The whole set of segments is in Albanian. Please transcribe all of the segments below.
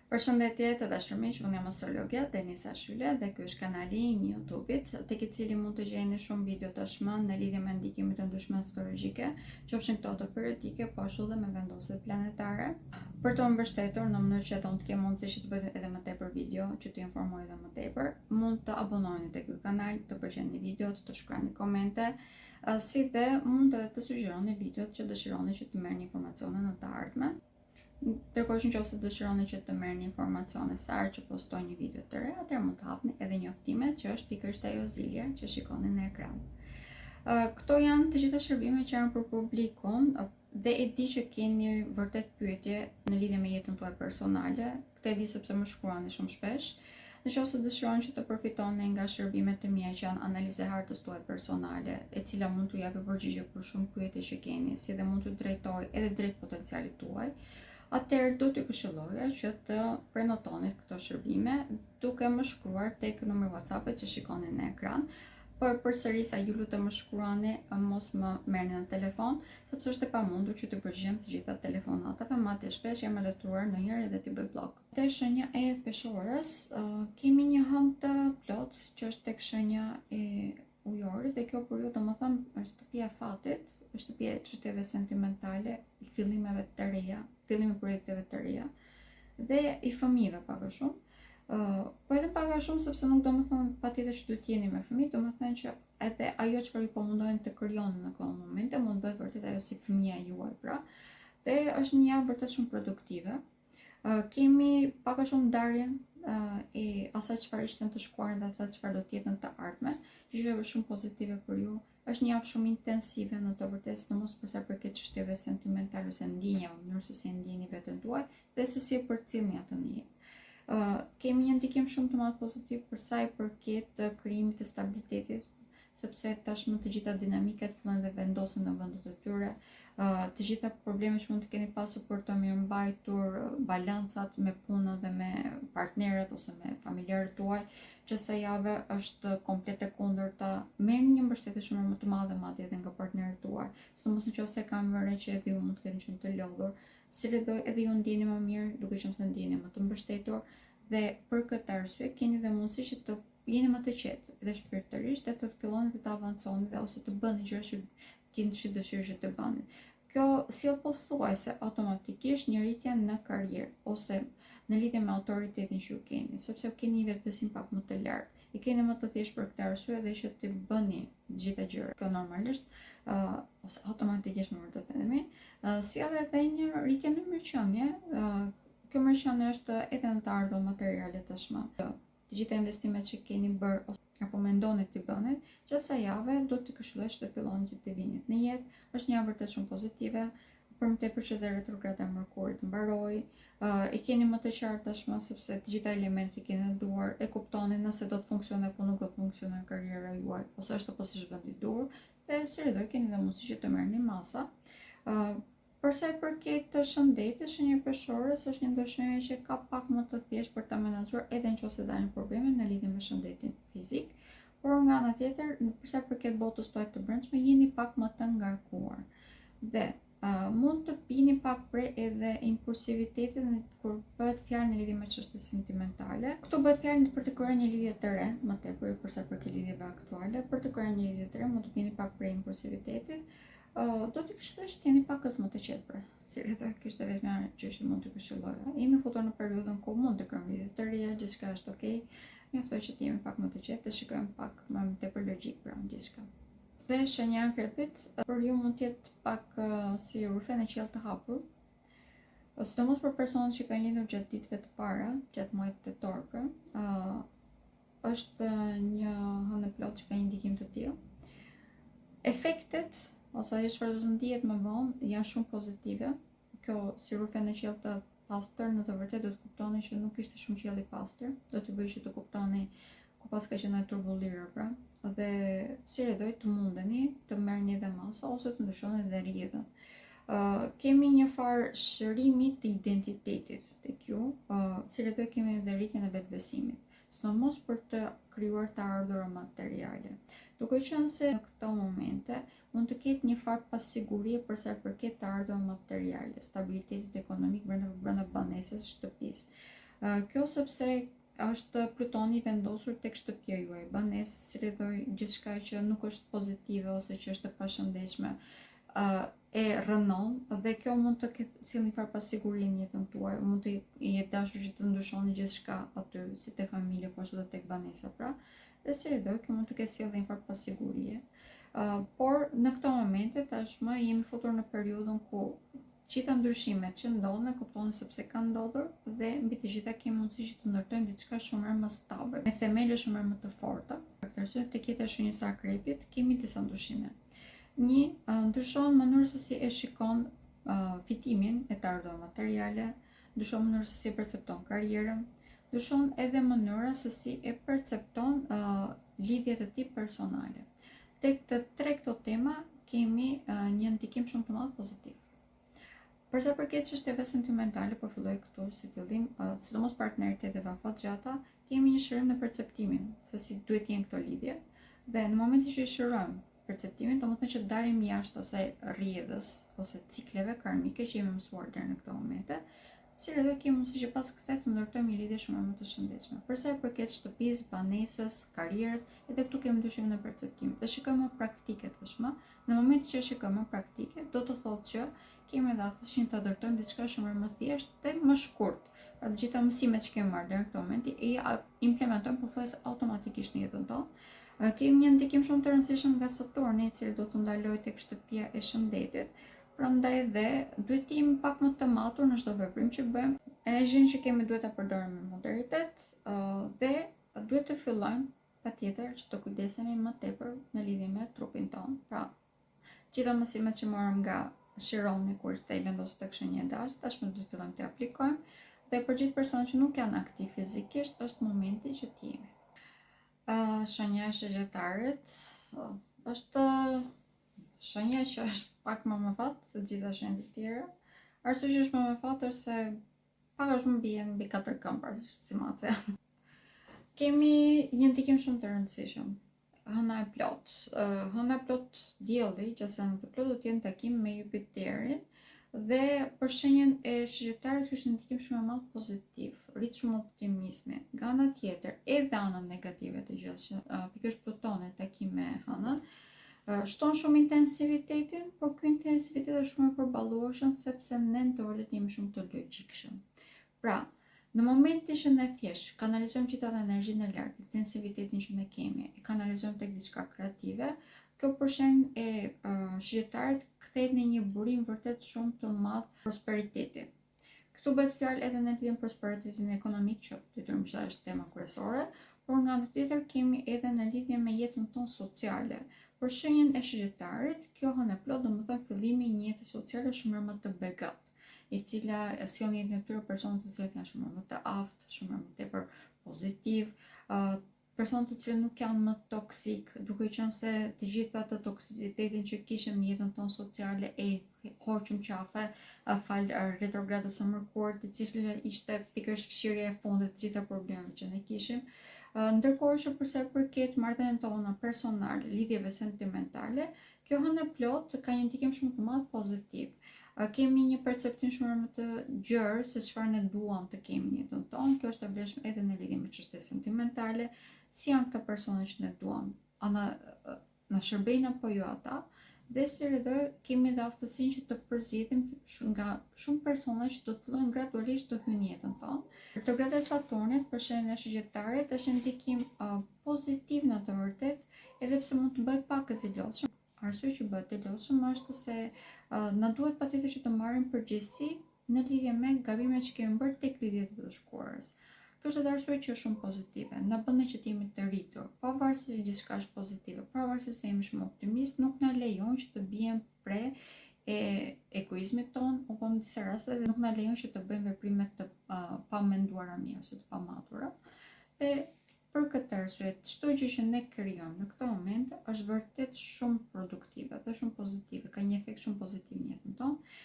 Përshëndetje të dashur miq, unë jam astrologja Denisa Shylle dhe ky është kanali im i YouTube-it, tek i cili mund të gjeni shumë video tashmë në lidhje me ndikimet të ndryshme astrologjike, qofshin këto të periodike, po ashtu dhe me vendoset planetare. Për të më mbështetur në mënyrë që unë të kem mundësi që të bëj edhe më tepër video, që të informoj edhe më tepër, mund të abonoheni tek ky kanal, të përgjigni videot, të shkruani komente, si dhe mund edhe të sugjeroni videot që dëshironi që të merrni informacione në të ardhmen. Ndërkohë nëse dëshironi që të merrni informacione sa herë që postoj një video të re, atëherë mund të hapni edhe njoftimet që është pikërisht ajo zilje që shikoni në ekran. Këto janë të gjitha shërbimet që janë për publikun dhe e di që keni vërtet pyetje në lidhje me jetën tuaj personale. Këtë e di sepse më shkruani shumë shpesh. Nëse dëshironi që të përfitoni nga shërbimet e mia që janë analizë hartës tuaj personale, e cila mund t'ju japë përgjigje për shumë pyetje që keni, si dhe mund t'ju drejtoj edhe drejt potencialit tuaj, atëherë do t'ju këshilloja që të prenotonit këto shërbime duke më shkruar tek numri WhatsApp-it që shikoni në ekran. Por përsëris ju lutem më shkruani, mos më merrni në telefon, sepse është e pamundur që të përgjigjem të gjitha telefonatave, madje shpesh jam e lotruar ndonjëherë edhe t'i bëj blok. Te shenja e peshorës kemi një hënë të plot që është tek shenja e ujorit dhe kjo për ju domethënë është shtëpia e fatit, është shtëpia e çështjeve sentimentale, fillimeve të reja, fillimi i projekteve të reja dhe i fëmijëve pak a shumë. Po edhe pak a shumë sepse nuk do më thënë patjetër që duhet jeni me fëmijë, do më thënë që edhe ajo çfarë ju po mundohen të krijoni në këto momente mund bëhet vërtet ajo si fëmia juaj pra. Dhe është një javë vërtet shumë produktive. Kemi pak a shumë ndarjen e asaj çfarë ishte të shkuarën dhe asaj çfarë do të jetë në të ardhmen, që është shumë pozitive për ju. Është një javë shumë intensive në të vërtetë, sidomos për sa përket çështjeve sentimentale ose ndjenjave, mënyrë se si ndjeni veten tuaj dhe se si e përcjellni atë në jetë. Kemi një ndikim shumë të madh pozitiv për sa i përket krijimit të stabilitetit, sepse tashmë të gjitha dinamikat fillojnë dhe vendosen në vendet e tyre. Të gjitha problemet që mund të keni pasur për të mirëmbajtur balancat me punën dhe me partnerët ose me familjarët tuaj, që sa javë është komplet e kundërta. Merrni një mbështetje shumë më të madhe madje edhe nga partnerët tuaj, sidomos nëse kanë vënë që edhe ju mund të keni qenë të lodhur, si lidhoj edhe ju ndjeni më mirë, duke qenë se ndjeni më të mbështetur dhe për këtë arsye keni dhe mundësi që të jeni më të qetë dhe shpirtërisht dhe të filloni të avanconi dhe ose të bëni gjëra që keni dëshirë që të bëni. Kjo sjell pothuajse automatikisht një rritje në karrierë ose në lidhje me autoritetin që ju keni, sepse keni një vetbesim pak më të lartë. I keni më të thjeshtë për këtë arsye dhe që të bëni të gjitha gjërat. Kjo normalisht ose automatikisht më vërtet themi, sjell edhe një rritje në mirëqenie. Kjo mirëqenie është edhe në të ardhur materiale tashmë. Të gjitha investimet që keni bërë apo mendoni të bëni, që sa javë do të këshilloj që të filloni që të vinit në jetë. Është një javë vërtet shumë pozitive, për më tepër që dhe retrograda e Mërkurit mbaroi. I keni më të qartë tashmë sepse të gjitha elementet që keni në duar e kuptoni nëse do të funksionojë apo nuk do të funksionojë karriera juaj, ose është apo si është vendi i dur, dhe sërish keni dhe mundësi që të merrni masa. Për sa i përket të shëndetit, shenja e peshorës është një ndryshim që ka pak më të thjeshtë për ta menaxhuar edhe nëse dalin probleme në lidhje me shëndetin fizik, por nga ana tjetër, për sa i përket botës tuaj të brendshme, jeni pak më të ngarkuar. Dhe mund të pini pak prej edhe impulsivitetit kur bëhet fjalë në lidhje me çështje sentimentale. Këtu bëhet fjalë për të krijuar një lidhje të re, më tepër për sa përket lidhjeve aktuale, për të krijuar një lidhje të re mund të pini pak prej impulsivitetit. Do t'ju këshilloj që t'jeni pak më të qetë pra, si edhe kishte vetëm gjë që mund t'ju këshilloja. Jemi futur në periudhën ku mund të krijojmë lidhje të reja, gjithçka është okay. Mjaftoj që t'jemi pak më të qetë, të shikojmë pak më tepër logjik pra gjithçka. Dhe shenja e Akrepit për ju mund të jetë pak si rufe në qiell të hapur. Sidomos për personat që kanë lindur gjatë ditëve të para, gjatë muajit tetor pra, është një hënë plot që ka një ndikim të tillë. Efektet ose ajo çfarë do të ndihet më vonë janë shumë pozitive. Kjo si rufe në qiell të pastër në të vërtetë do të kuptoni që nuk ishte shumë qiell i pastër, do t'ju bëjë që të kuptoni ku pas ka qenë turbullira pra, dhe si redoj të mundeni të merrni edhe masa ose të ndryshoni edhe rrjedhën. Kemi një farë shërimi të identitetit tek ju, si redoj kemi edhe rritjen e vetbesimit, sidomos për të krijuar të ardhurat materiale. Duke qenë se në këto momente mund të ketë një farë pasigurie për sa i përket të ardhurave materiale, stabilitetit ekonomik brenda banesës së shtëpisë. Kjo sepse është Plutoni vendosur tek shtëpia juaj, banesë, si rrethoj gjithçka që nuk është pozitive ose që është e pashëndetshme e rënon dhe kjo mund të sjellë një farë pasiguri në jetën tuaj, mund të jetë dashur që të ndryshoni gjithçka aty si te familja po ashtu edhe tek banesa pra, dhe si rrethoj kjo mund të ketë sjellë një farë pasigurie. Por në këto momente tashmë jemi futur në periudhën ku gjitha ndryshimet që ndodhen kuptoni sepse kanë ndodhur dhe mbi të gjitha kemi mundësi që të ndërtojmë diçka shumë më stabël, me themele shumë më të forta. Për këtë arsye tek jeta e shenjës së Akrepit kemi disa ndryshime. Një, ndryshon mënyrë se si e shikon fitimin e të ardhurave materiale, ndryshon mënyrë se si e percepton karrierën, ndryshon edhe mënyra se si e percepton lidhjet e tij personale. Tek të tre këto tema kemi një ndikim shumë të madh pozitiv. Për sa përket çështjeve sentimentale, po filloj këtu si fillim, sidomos partneritete dhe afatgjata, kemi një shërim në perceptimin se si duhet të jenë këto lidhje, dhe në momentin që i shërojmë perceptimin, domethënë që dalim jashtë asaj rrjedhës ose cikleve karmike që jemi mësuar deri në këto momente, si edhe kemi mundësi që pas kësaj të ndërtojmë një lidhje shumë më të shëndetshme. Për sa përket shtëpisë, banesës, karrierës, edhe këtu kemi ndryshimin e perceptimit. Dhe shikojmë praktike tashmë. Në momentin që shikojmë praktike, do të thotë që kemi edhe aftësinë që të ndërtojmë diçka shumë më thjeshtë dhe më shkurt. Pra të gjitha mësimet që kemi marrë deri në këtë moment i implementojmë pothuajse automatikisht në jetën tonë. Kemi një ndikim shumë të rëndësishëm nga Saturni, i cili do të ndalojë tek shtëpia e shëndetit. Prandaj dhe duhet të jemi pak më të matur në çdo veprim që bëjmë. Energjinë që kemi duhet ta përdorim me moderitet dhe duhet të fillojmë patjetër që të kujdesemi më tepër në lidhje me trupin tonë. Pra, gjitha mësimet që morëm nga Shironi kur ishte i vendosur tek shenja e Dashit, tashmë duhet të fillojmë të aplikojmë. Dhe për gjithë personat që nuk janë aktiv fizikisht, është momenti që të jemi. Shenja e Sagjitarit është shenja që është pak më mëfat se gjitha shenjat e tjera. Arsye që është më mëfat është se pak a shumë bien mbi 4 këmbë si mace. Kemi një ndikim shumë të rëndësishëm. Hëna e plot. Hëna e plot dielli, gjatë anët të plot do të jenë takim me Jupiterin dhe për shenjën e Sagjitarit është një ndikim shumë më pozitiv, rrit shumë optimizmi. Nga ana tjetër, edhe anën negative të gjithë që pikërisht Plutoni takim me hënën, shton shumë intensivitetin, por ky intensivitet është shumë i përballueshëm sepse ne në teori jemi shumë të logjikshëm. Pra, në momentin që ne thjesht kanalizojmë gjithë atë energjinë e lartë, intensivitetin që ne kemi, e kanalizojmë tek diçka kreative, kjo përshenjë e Sagjitarit kthehet në një burim vërtet shumë të madh prosperiteti. Këtu bëhet fjalë edhe në lidhje me prosperitetin ekonomik, që detyrimisht është tema kryesore, por nga ana tjetër kemi edhe në lidhje me jetën tonë sociale. Për shenjën e Sagjitarit, kjo hënë e plot domethënë fillimi i një jete sociale shumë më të begat, e cila sjell në jetën e tyre persona të cilët janë shumë më të aftë, shumë më tepër pozitiv, persona të cilët nuk janë më toksik, duke qenë se të gjitha atë toksicitetin që kishim në jetën tonë sociale e hoqëm qafe fal retrogradës së Mërkurit, i cili ishte pikërisht fshirja e fundit të gjitha problemeve që ne kishim. Ndërkohë që përsa përket marrëdhënieve tona personale, lidhjeve sentimentale, kjo hënë e plot ka një ndikim shumë të madh pozitiv. Kemi një perceptim shumë më të gjerë se çfarë ne duam të kemi në jetën tonë. Kjo është e vlefshme edhe në lidhje me çështje sentimentale, si janë këta persona që ne duam, na shërbejnë apo jo ata. Dhe si rrjedhoj kemi edhe aftësinë që të përzjedhim nga shumë persona që do të fillojnë gradualisht të hyjnë në jetën tonë. Retrograda e Saturnit për shenjën e Sagjitarit është një ndikim pozitiv në të vërtetë, edhe pse mund të bëhet pak e zilotshëm. Arsye që bëhet e lotshëm është se na duhet patjetër që të marrim përgjegjësi në lidhje me gabimet që kemi bërë tek lidhjet e të shkuarës. Kjo është arsye që është shumë pozitive, na bën që të jemi të rritur, pavarësisht se gjithçka është pozitive, pavarësisht se jemi shumë optimist, nuk na lejon që të bien pre egoizmit ton, apo në disa raste nuk na lejon që të bëjmë veprime të pa menduara mirë ose të pamatura. Dhe për këtë arsye, çdo gjë që ne krijojmë në këtë moment është vërtet shumë produktive dhe shumë pozitive, ka një efekt shumë pozitiv në jetën tonë.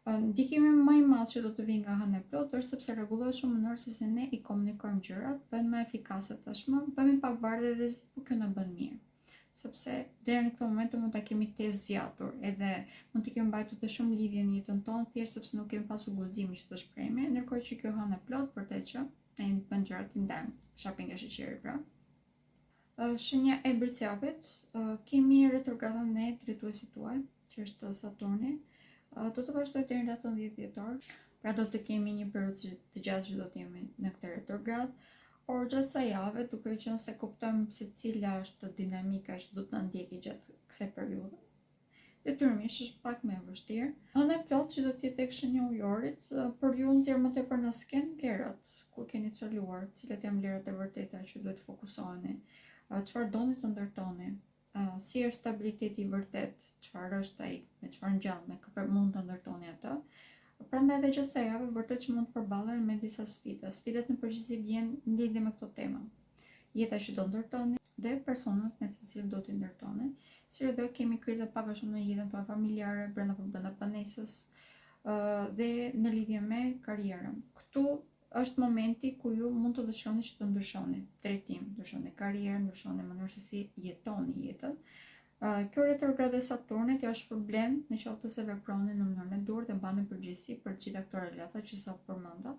Ndikimi më i madh që do të vijë nga hëna e plot është sepse rregullohet shumë mënyrë se si ne i komunikojmë gjërat, bëhen më efikase tashmë, bëhemi pak bardhë dhe por kjo na bën mirë. sepse deri në këtë moment mund ta kemi të zgjatur, edhe mund të kemi mbajtur të shumë lidhje në jetën tonë thjesht sepse nuk kemi pasur guximin që të shprehemi, ndërkohë që kjo hënë e plot vërtet që ne bën gjëra të ndem, shopping e sheqerit pra. Shenja e Bircjavit, kemi retrogradën e drejtuesit tuaj, që është Saturni, do të vazhdoj deri në 18 dhjetor, pra do të kemi një periudhë të gjatë që do të jemi në këtë retrograd, por gjatë kësaj jave, duke qenë se kuptojmë se cila është dinamika që do të na ndjekë gjatë kësaj periudhe, detyrimisht është pak më e vështirë. Hëna e plot që do të jetë tek shenja e Ujorit, për ju nxjerr më tepër në sken vlerat, ku keni çaluar, cilat janë vlerat e vërteta që duhet fokusoheni, çfarë doni të ndërtoni, si është stabiliteti i vërtet, çfarë është ai, me çfarë ngjan, me kë mund ta ndërtoni atë. Prandaj edhe gjatë kësaj jave vërtet që mund të përballeni me disa sfida. Sfidat në përgjithësi vijnë në lidhje me këto tema. Jeta që do ndërtoni dhe personat me të cilët do t'i ndërtoni. Si do kemi kriza pak a shumë në jetën tuaj familjare, brenda banesës dhe në lidhje me karrierën. Këtu është momenti ku ju mund të dëshironi që të ndryshoni drejtim, ndryshoni karrierën, ndryshoni mënyrën se si jetoni jetën. Kjo retrograd e Saturnit është problem në qoftë se veproni në mënyrën e dur dhe mbani përgjegjësi për të gjitha këto relata që sa përmenda.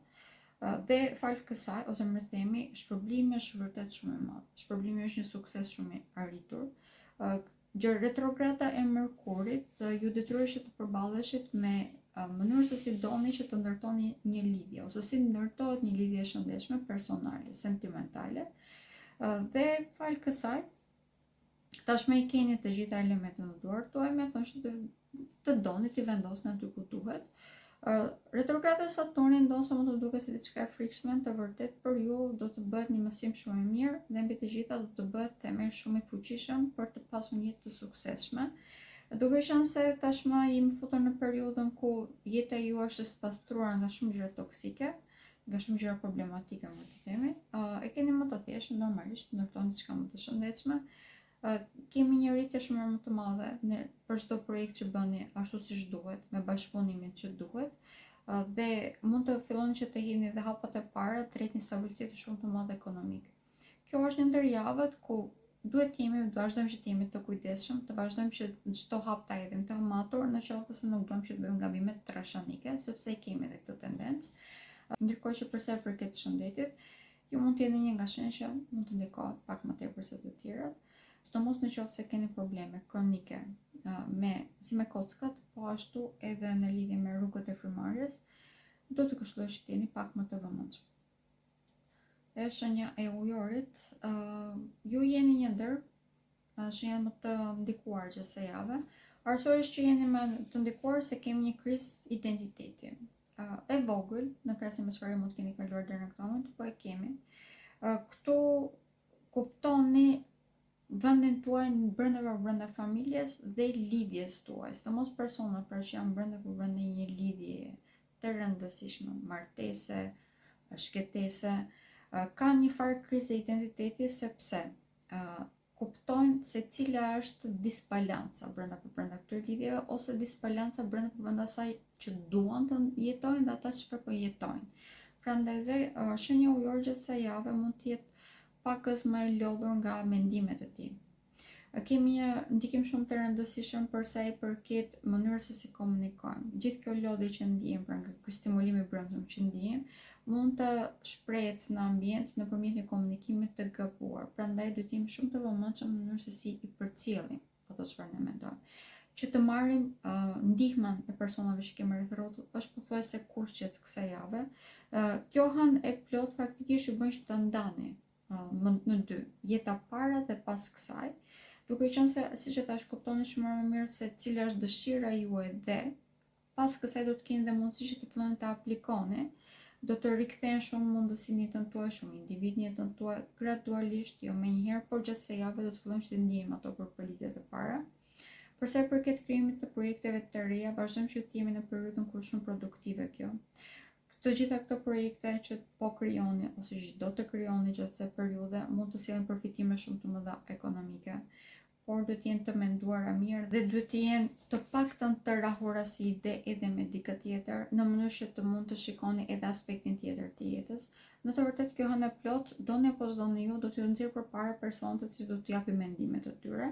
Dhe fal kësaj, ose më themi, shpërblimi është vërtet shumë i madh. Shpërblimi është një sukses shumë i arritur. Retrograda e Merkurit ju detyroi që të përballeshit me mënyrën se si doni që të ndërtoni një lidhje, ose si ndërtohet një lidhje e shëndetshme, personale, sentimentale. Dhe fal kësaj, tashmë i keni të gjitha elementet në dorë tuaj, mjafton që të doni t'i vendosni aty ku duhet. Retrograda e Saturnit ndoshta mund të duket si diçka e frikshme, të vërtet për ju do të bëhet një mësim shumë i mirë dhe mbi të gjitha do të bëhet themel shumë i fuqishëm për të pasur një jetë të suksesshme. Duke qenë se tashmë jemi futur në periudhën ku jeta ju është e pastruar nga shumë gjëra toksike, nga shumë gjëra problematike, mund të themi, e keni më të thjeshtë normalisht ndërtoni diçka më të shëndetshme. Kemi një rritje shumë më të madhe për çdo projekt që bëni ashtu siç duhet, me bashkëpunimin që duhet, dhe mund të filloni që të hidhni dhe hapat e para drejt një stabiliteti shumë të madh ekonomik. Kjo është një ndër javët ku duhet të vazhdojmë që të jemi të kujdesshëm, të vazhdojmë që çdo hap ta hedhim të matur, në qoftë se nuk duam që të bëjmë gabime trashanike, sepse kemi edhe këtë tendencë. Ndërkohë që përsa i përket shëndetit, ju mund të jeni një nga shenjat që mund të ndikohet pak më tepër se të tjerat. Sidomos në qoftë se keni probleme kronike si me kockat, po ashtu edhe në lidhje me rrugët e frymarrjes, do të këshilloj që të jeni pak më të vëmendshëm. E shenja e Ujorit, ju jeni një ndër shenja më të ndikuar gjatë kësaj jave. Arsyeja është që jeni më të ndikuar se kemi një krizë identiteti. E vogël, në krahasim me çfarë mund të keni kaluar deri në këtë moment, po e kemi. Këtu kuptoni vendin tuaj brenda familjes dhe lidhjes tuaj, sidomos persona që janë brenda një lidhje të rëndësishme, martese, shkëtese, kanë një farë krizë identiteti sepse kuptojnë se cila është disbalanca brenda këtyre lidhjeve ose disbalanca brenda asaj që duan të jetojnë dhe ata çfarë po jetojnë. Prandaj dhe shenja ujore gjatë kësaj jave mund të jetë pakës më e lodhur nga mendimet e tij. Kemi një ndikim shumë të rëndësishëm për sa i përket mënyrës se si komunikojmë. Gjithë kjo lodhje që ndjejmë, pra nga ky stimulim i brendshëm që ndjejmë, mund të shprehet në ambient nëpërmjet një komunikimi të gabuar. Prandaj duhet të jemi shumë të vëmendshëm në mënyrën se si i përcjellim ato çfarë ne mendojmë. Që të marrim ndihmën e personave që kemi rreth rrotull është pothuajse kusht gjatë kësaj jave. Kjo hënë e plot faktikisht ju bën që ta ndani në dy, jeta para dhe pas kësaj, duke qenë se, siç e thash, kuptoni shumë më mirë se cila është dëshira juaj dhe pas kësaj do të keni dhe mundësi që të filloni të aplikoni, do të rikthehen shumë mundësi në jetën tuaj, shumë individ në jetën tuaj, gradualisht, jo menjëherë, por gjatë kësaj jave do të fillojmë që të ndjejmë ato përpëlizjet e para. Për sa i përket krijimit të projekteve të reja, vazhdojmë që të jemi në periudhën kur shumë produktive kjo. Të gjitha këto projekte që po krijoni ose që do të krijoni gjatë kësaj periudhe mund të sjellin përfitime shumë të mëdha ekonomike, por duhet të jenë të menduara mirë dhe duhet të jenë të paktën të rahura si ide edhe me dikë tjetër, në mënyrë që të mund të shikoni edhe aspektin tjetër të jetës. Në të vërtetë kjo hënë plot, doni apo s'doni ju, do t'ju nxjerr përpara personave që do t'ju japi mendimet e tyre.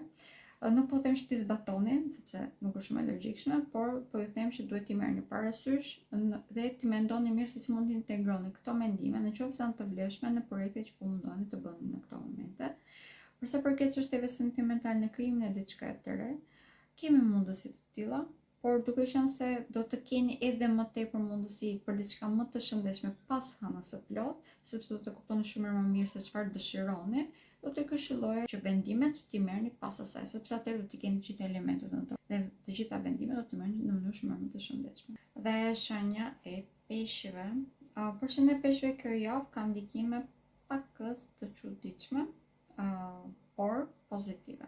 Nuk po them që t'i zbatoni, sepse nuk është shumë e logjikshme, por po ju them që duhet t'i merrni parasysh dhe t'i mendoni mirë se si mund të integroni këto mendime nëse janë të vlefshme në projektet që po mundoni të bëni në këto momente. Përsa përket çështjeve sentimentale në krijimin e diçka të re, kemi mundësi të tilla, por duke qenë se do të keni edhe më tepër mundësi për diçka më të shëndetshme pas hënës së plot, sepse do të kuptoni shumë më mirë se çfarë dëshironi, do të këshilloja që vendimet t'i merrni pas asaj, sepse atëherë do të keni të gjitha elementet në dorë dhe të gjitha vendimet do të merrni në mënyrë shumë më të shëndetshme. Dhe shenja e peshqve. Për shenjën e peshqve kjo javë ka ndikime pakës të çuditshme, por pozitive.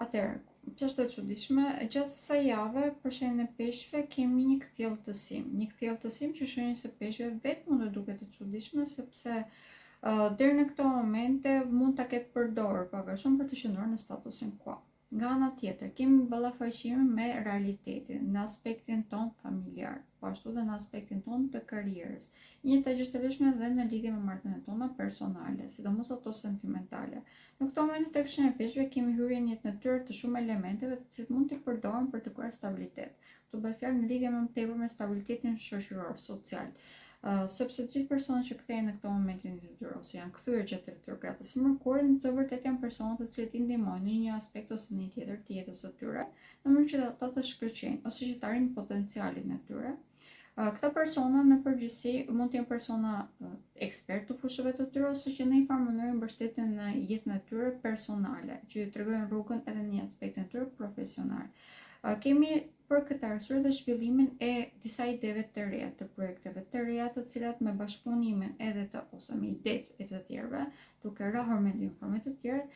Atëherë, ç'është e çuditshme, gjatë kësaj jave për shenjën e peshqve kemi një kthjellësim që shenjës së peshqve vetë mund të duket e çuditshme sepse deri në këto momente mund ta ketë përdorur pak a shumë për të qëndruar në statusin quo. Nga ana tjetër, kemi ballafaqime me realitetin, në aspektin ton familjar, po ashtu dhe në aspektin ton të karrierës. Njëjta gjë është e vlefshme edhe në lidhje me marrëdhëniet tona personale, sidomos ato sentimentale. Në këto momente tek shenja e peshqve kemi hyrje në jetë natyrë të shumë elementeve të cilët mund të përdoren për të kryer stabilitet. Këtu bëhet fjalë në lidhje më tepër me stabilitetin shoqëror, social. Sepse të gjithë personat që kthehen në këto momente në detyrë ose janë kthyer gjatë retrogradës së Mërkurit, në të vërtetë janë persona të cilët i ndihmojnë në një aspekt ose në një tjetër të jetës së tyre, në mënyrë që ata të shkëlqejnë ose që të arrijnë potencialin e tyre. Këta persona në përgjithësi mund të jenë persona ekspertë të fushëve të tyre ose që në një farë mënyrë mbështeten në jetën e tyre personale, që ju tregojnë rrugën edhe në një aspektin e tyre profesional. Kemi për këtë arsye dhe zhvillimin e disa ideve të reja, të projekteve të reja, të cilat me bashkëpunimin edhe të ose me idetë e të tjerëve, duke rrahur me informimet të tjerë,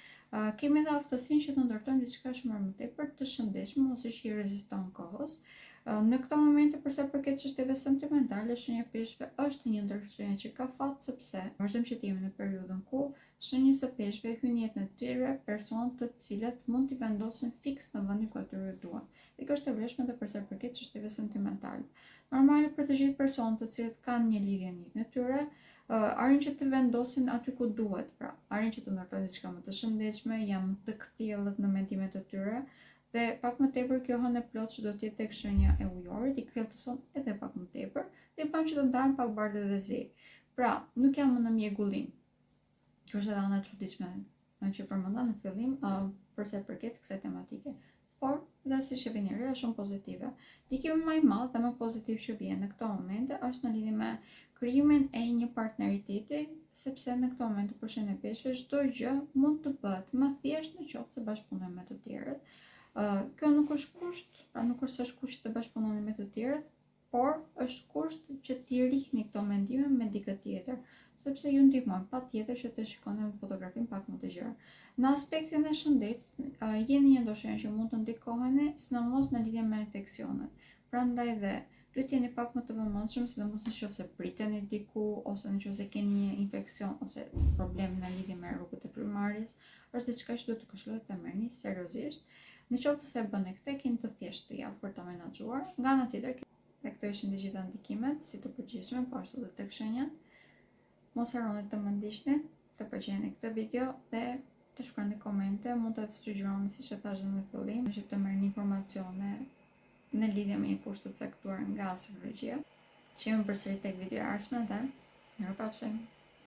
kemi edhe aftësinë që të ndërtojmë diçka shumë më tepër të shëndetshme ose që i reziston kohës. Në këto momente, përsa përket çështjeve sentimentale, shenja e peshqve është një ndër shenjat që ka fat, sepse vazhdojmë që të jemi në periudhën ku shenjës së peshqve hyn në jetën e tyre persona të cilët mund t'i vendosin fiks në vendin ku atyre duan. Dhe kjo është e vlefshme edhe përsa përket çështjeve sentimentale. Normale për të gjithë personat të cilët kanë një lidhje në jetën e tyre, arrin që të vendosin aty ku duhet, pra arrin që të ndërtojnë diçka më të shëndetshme, janë të kthjellët në mendimet e tyre. Dhe pak më tepër kjo hënë e plot që do të jetë tek shenja e ujorit, i kthjellëson edhe pak më tepër, dhe bën që të ndahen pak bardhë dhe zi. Pra, nuk jam në mjegullim. Kjo është edhe ana e çuditshme që përmenda në fillim, përsa përket kësaj tematike. Por, dhe si që vjen re, është shumë pozitive. Ndikimi më i madh dhe më pozitiv që vjen në këto momente është në lidhje me krijimin e një partneriteti, sepse në këto momente për shenjën e peshqve çdo gjë mund të bëhet më thjesht nëse bashkëpunojmë me të tjerët. Kjo nuk është kusht, pra nuk është kusht të bashkëpunoni me të tjerët, por është kusht që t'i rihni këto mendime me dikë tjetër, sepse ju ndihmon patjetër që të shikoni fotografinë pak më të gjerë. Në aspektin e shëndetit, jeni një ndoshenjë që mund të ndikoheni sidomos në lidhje me infeksionet. Prandaj dhe duhet jeni pak më të vëmendshëm, sidomos nëse priteni diku ose nëse keni një infeksion ose problem në lidhje me rrugët e frymarrjes, është diçka që duhet të këshillohet ta merrni seriozisht. Në qoftë se bëni këtë, keni të thjeshtë të javë për ta menaxhuar. Nga ana tjetër, dhe këto ishin të gjitha ndikimet, si të përgjithshme, po ashtu edhe tek shenjat. Mos harroni të më ndiqni, të përgjigjeni këtë video dhe të shkruani komente, mund të sugjeroni siç e thash në fillim, që të merrni informacione në lidhje me një fushë të caktuar nga astrologjia. Shihemi përsëri tek video e ardhshme dhe mirupafshim.